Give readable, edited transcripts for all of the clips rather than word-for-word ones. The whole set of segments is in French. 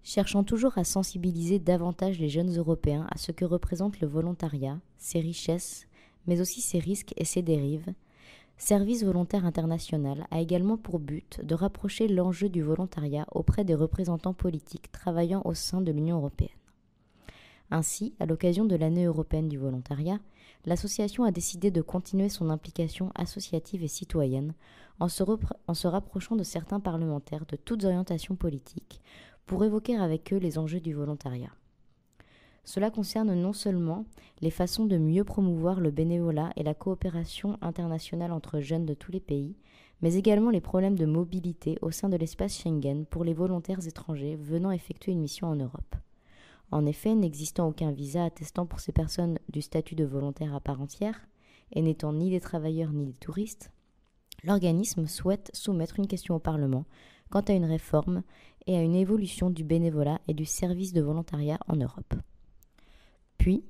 Cherchant toujours à sensibiliser davantage les jeunes Européens à ce que représente le volontariat, ses richesses, mais aussi ses risques et ses dérives, Service volontaire international a également pour but de rapprocher l'enjeu du volontariat auprès des représentants politiques travaillant au sein de l'Union européenne. Ainsi, à l'occasion de l'année européenne du volontariat, l'association a décidé de continuer son implication associative et citoyenne en se rapprochant de certains parlementaires de toutes orientations politiques pour évoquer avec eux les enjeux du volontariat. Cela concerne non seulement les façons de mieux promouvoir le bénévolat et la coopération internationale entre jeunes de tous les pays, mais également les problèmes de mobilité au sein de l'espace Schengen pour les volontaires étrangers venant effectuer une mission en Europe. En effet, n'existant aucun visa attestant pour ces personnes du statut de volontaire à part entière, et n'étant ni des travailleurs ni des touristes, l'organisme souhaite soumettre une question au Parlement quant à une réforme et à une évolution du bénévolat et du service de volontariat en Europe. Puis,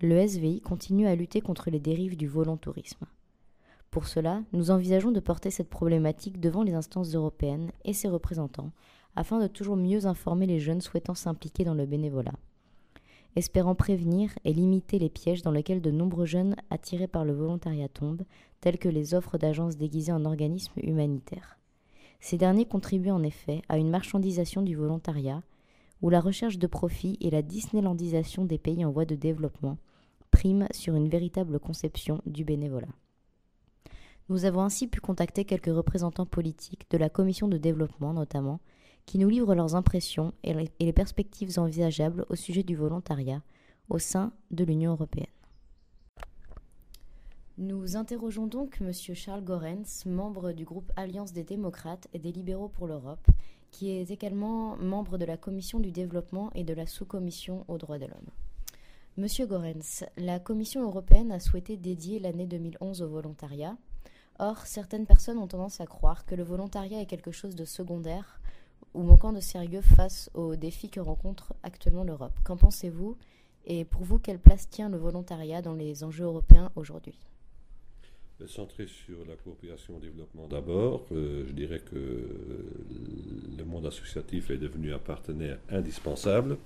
le SVI continue à lutter contre les dérives du volontourisme. Pour cela, nous envisageons de porter cette problématique devant les instances européennes et ses représentants, afin de toujours mieux informer les jeunes souhaitant s'impliquer dans le bénévolat, espérant prévenir et limiter les pièges dans lesquels de nombreux jeunes attirés par le volontariat tombent, tels que les offres d'agences déguisées en organismes humanitaires. Ces derniers contribuent en effet à une marchandisation du volontariat, où la recherche de profit et la disneylandisation des pays en voie de développement priment sur une véritable conception du bénévolat. Nous avons ainsi pu contacter quelques représentants politiques de la Commission de développement notamment, qui nous livrent leurs impressions et les perspectives envisageables au sujet du volontariat au sein de l'Union européenne. Nous interrogeons donc M. Charles Goerens, membre du groupe Alliance des démocrates et des libéraux pour l'Europe, qui est également membre de la Commission du développement et de la sous-commission aux droits de l'homme. Monsieur Goerens, la Commission européenne a souhaité dédier l'année 2011 au volontariat. Or, certaines personnes ont tendance à croire que le volontariat est quelque chose de secondaire ou manquant de sérieux face aux défis que rencontre actuellement l'Europe. Qu'en pensez-vous? Et pour vous, quelle place tient le volontariat dans les enjeux européens aujourd'hui? Centré sur la coopération au développement d'abord, je dirais que le monde associatif est devenu un partenaire indispensable.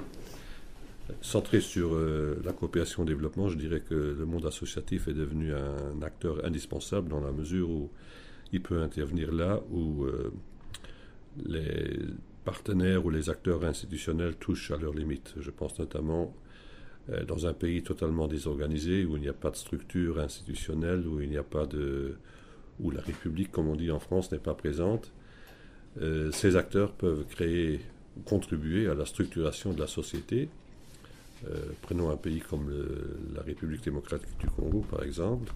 Centré sur la coopération au développement, je dirais que le monde associatif est devenu un acteur indispensable dans la mesure où il peut intervenir là où les partenaires ou les acteurs institutionnels touchent à leurs limites. Je pense notamment dans un pays totalement désorganisé, où il n'y a pas de structure institutionnelle, où il n'y a pas où la République, comme on dit en France, n'est pas présente, ces acteurs peuvent créer ou contribuer à la structuration de la société. Prenons un pays comme la République démocratique du Congo, par exemple.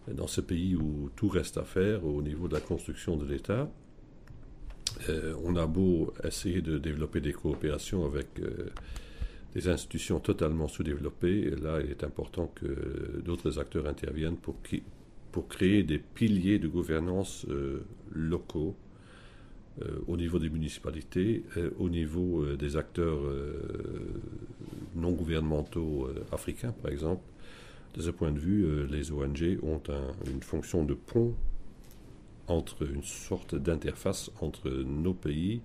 Dans ce pays où tout reste à faire au niveau de la construction de l'État, on a beau essayer de développer des coopérations avec des institutions totalement sous-développées, et là il est important que d'autres acteurs interviennent pour créer des piliers de gouvernance locaux au niveau des municipalités, au niveau des acteurs non gouvernementaux africains par exemple. De ce point de vue, les ONG ont une fonction de pont une sorte d'interface entre nos pays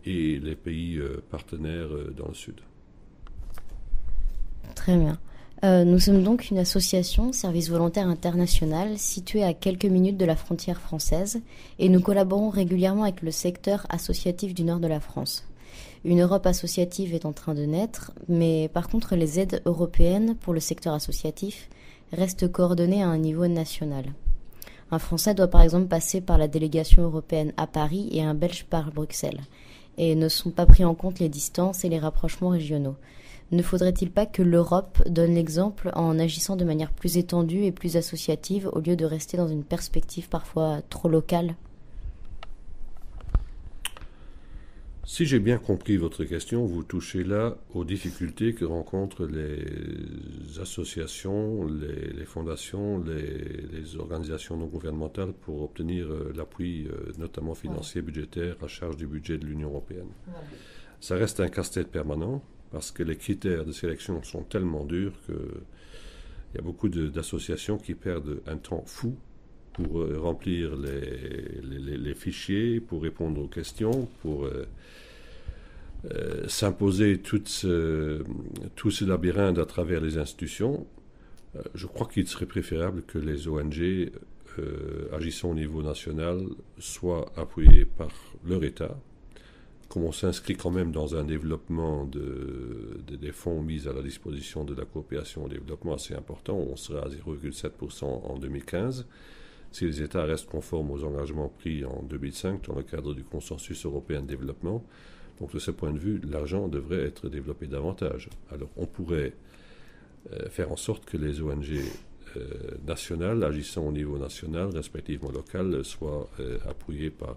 et les pays partenaires dans le Sud. Très bien. Nous sommes donc une association, Service volontaire international, située à quelques minutes de la frontière française, et nous collaborons régulièrement avec le secteur associatif du nord de la France. Une Europe associative est en train de naître, mais par contre les aides européennes pour le secteur associatif restent coordonnées à un niveau national. Un Français doit par exemple passer par la délégation européenne à Paris et un Belge par Bruxelles, et ne sont pas pris en compte les distances et les rapprochements régionaux. Ne faudrait-il pas que l'Europe donne l'exemple en agissant de manière plus étendue et plus associative au lieu de rester dans une perspective parfois trop locale ? Si j'ai bien compris votre question, vous touchez là aux difficultés que rencontrent les associations, les fondations, les organisations non gouvernementales pour obtenir l'appui, notamment financier, budgétaire, à charge du budget de l'Union européenne. Voilà. Ça reste un casse-tête permanent parce que les critères de sélection sont tellement durs qu'il y a beaucoup d'associations qui perdent un temps fou pour remplir les fichiers, pour répondre aux questions, pour s'imposer tout ce labyrinthe à travers les institutions, je crois qu'il serait préférable que les ONG agissant au niveau national soient appuyées par leur État. Comme on s'inscrit quand même dans un développement des fonds mis à la disposition de la coopération au développement assez important, on sera à 0,7% en 2015. Si les États restent conformes aux engagements pris en 2005 dans le cadre du consensus européen de développement, donc de ce point de vue, l'argent devrait être développé davantage. Alors on pourrait faire en sorte que les ONG nationales, agissant au niveau national, respectivement local, soient appuyées par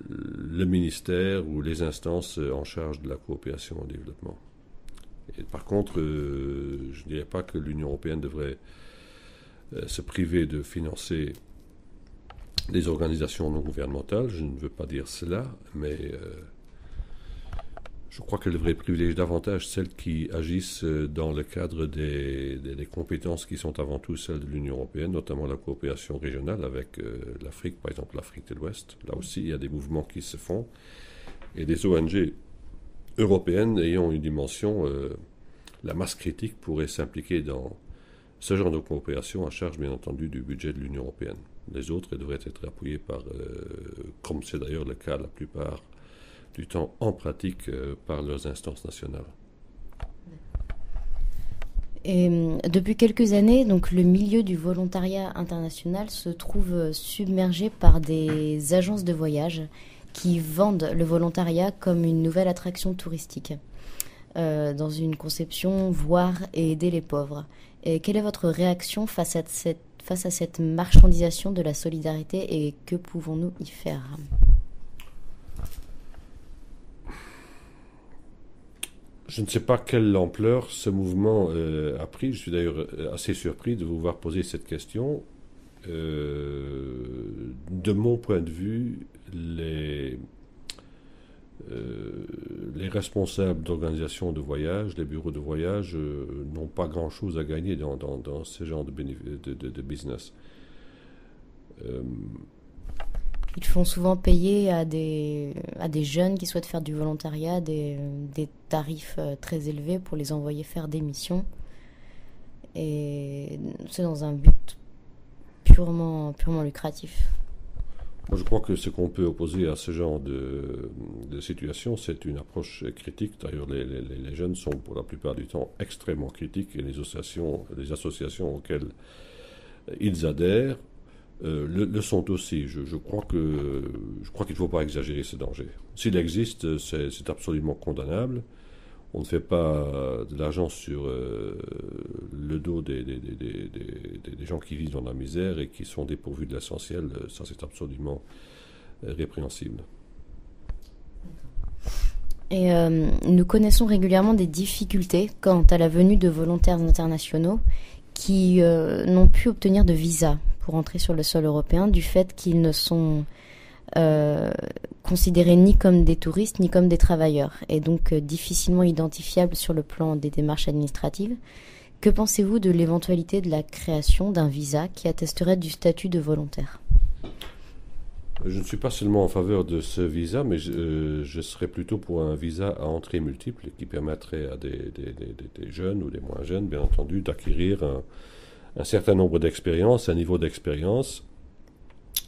le ministère ou les instances en charge de la coopération au développement. Et par contre, je ne dirais pas que l'Union européenne devrait se priver de financer des organisations non gouvernementales. Je ne veux pas dire cela, mais je crois qu'elle devrait privilégier davantage celles qui agissent dans le cadre des compétences qui sont avant tout celles de l'Union européenne, notamment la coopération régionale avec l'Afrique, par exemple l'Afrique de l'Ouest. Là aussi, il y a des mouvements qui se font. Et des ONG européennes ayant une dimension, la masse critique pourrait s'impliquer dans ce genre de coopération à charge, bien entendu, du budget de l'Union européenne. Les autres devraient être appuyés par, comme c'est d'ailleurs le cas la plupart du temps en pratique, par leurs instances nationales. Et depuis quelques années, donc, le milieu du volontariat international se trouve submergé par des agences de voyage qui vendent le volontariat comme une nouvelle attraction touristique, dans une conception voir et aider les pauvres. Et quelle est votre réaction face à cette marchandisation de la solidarité et que pouvons-nous y faire ? Je ne sais pas quelle ampleur ce mouvement a pris. Je suis d'ailleurs assez surpris de vous voir poser cette question. De mon point de vue, les responsables d'organisations de voyage, les bureaux de voyage, n'ont pas grand-chose à gagner dans ce genre de business. Ils font souvent payer à des jeunes qui souhaitent faire du volontariat des tarifs très élevés pour les envoyer faire des missions. Et c'est dans un but purement lucratif. Moi, je crois que ce qu'on peut opposer à ce genre de situation, c'est une approche critique. D'ailleurs, les jeunes sont pour la plupart du temps extrêmement critiques et les associations auxquelles ils adhèrent le sont aussi. Je crois qu'il ne faut pas exagérer ce danger. S'il existe, c'est absolument condamnable. On ne fait pas de l'argent sur le dos des gens qui vivent dans la misère et qui sont dépourvus de l'essentiel. Ça, c'est absolument répréhensible. Et nous connaissons régulièrement des difficultés quant à la venue de volontaires internationaux qui n'ont pu obtenir de visa pour entrer sur le sol européen du fait qu'ils ne sont considérés ni comme des touristes ni comme des travailleurs et donc difficilement identifiables sur le plan des démarches administratives. Que pensez-vous de l'éventualité de la création d'un visa qui attesterait du statut de volontaire ? Je ne suis pas seulement en faveur de ce visa, mais je serais plutôt pour un visa à entrée multiple qui permettrait à des jeunes ou des moins jeunes, bien entendu, d'acquérir un certain nombre d'expériences, un niveau d'expérience.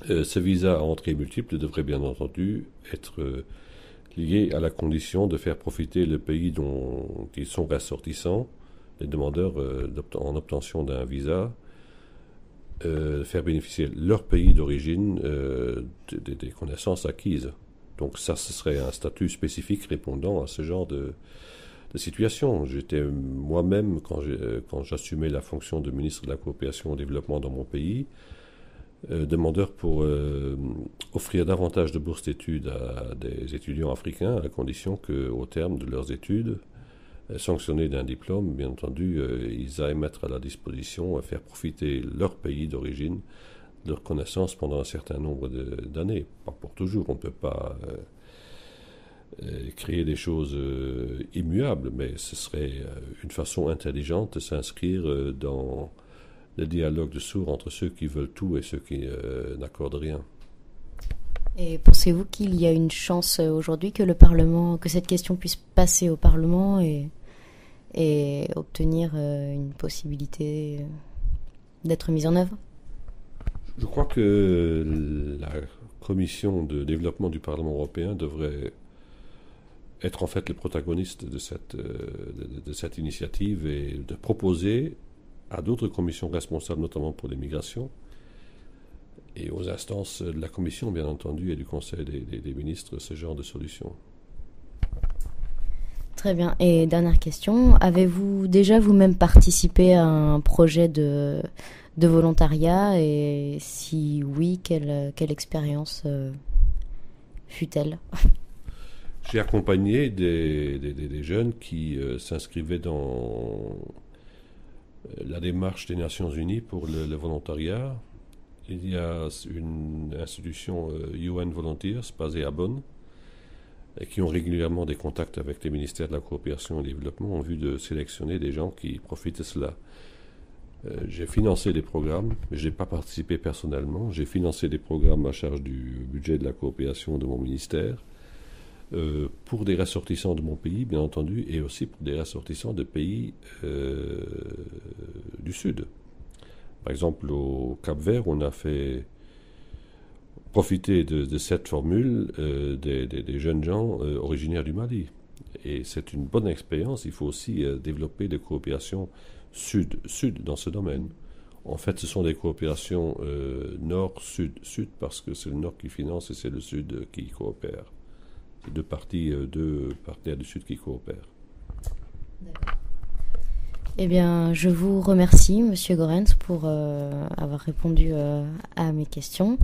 Ce visa à entrée multiple devrait bien entendu être lié à la condition de faire profiter le pays dont ils sont ressortissants, les demandeurs en obtention d'un visa, faire bénéficier leur pays d'origine des connaissances acquises. Donc ça, ce serait un statut spécifique répondant à ce genre de situation. J'étais moi-même, quand j'assumais la fonction de ministre de la coopération au développement dans mon pays, demandeur pour offrir davantage de bourses d'études à des étudiants africains, à condition qu'au terme de leurs études, sanctionnés d'un diplôme, bien entendu, ils aillent mettre à la disposition, faire profiter leur pays d'origine, de leurs connaissances pendant un certain nombre d'années. Pas pour toujours, on ne peut pas créer des choses immuables, mais ce serait une façon intelligente de s'inscrire dans le dialogue de sourds entre ceux qui veulent tout et ceux qui n'accordent rien. Et pensez-vous qu'il y a une chance aujourd'hui que le Parlement, que cette question puisse passer au Parlement et obtenir une possibilité d'être mise en œuvre? Je crois que la commission de développement du Parlement européen devrait être en fait le protagoniste de cette initiative et de proposer à d'autres commissions responsables, notamment pour les migrations, et aux instances de la Commission, bien entendu, et du Conseil des ministres, ce genre de solution. Très bien. Et dernière question, avez-vous déjà vous-même participé à un projet de volontariat? Et si oui, quelle expérience fut-elle? J'ai accompagné des jeunes qui s'inscrivaient dans la démarche des Nations Unies pour le volontariat. Il y a une institution UN Volunteers basée à Bonn et qui ont régulièrement des contacts avec les ministères de la coopération et du développement en vue de sélectionner des gens qui profitent de cela. J'ai financé des programmes, mais je n'ai pas participé personnellement. J'ai financé des programmes à charge du budget de la coopération de mon ministère pour des ressortissants de mon pays, bien entendu, et aussi pour des ressortissants de pays du Sud. Par exemple, au Cap-Vert, on a fait profiter de cette formule des jeunes gens originaires du Mali. Et c'est une bonne expérience. Il faut aussi développer des coopérations sud-sud dans ce domaine. En fait, ce sont des coopérations nord-sud-sud parce que c'est le nord qui finance et c'est le sud qui coopère. C'est deux partenaires du sud qui coopèrent. D'accord. Eh bien, je vous remercie, Monsieur Goerens, pour avoir répondu à mes questions.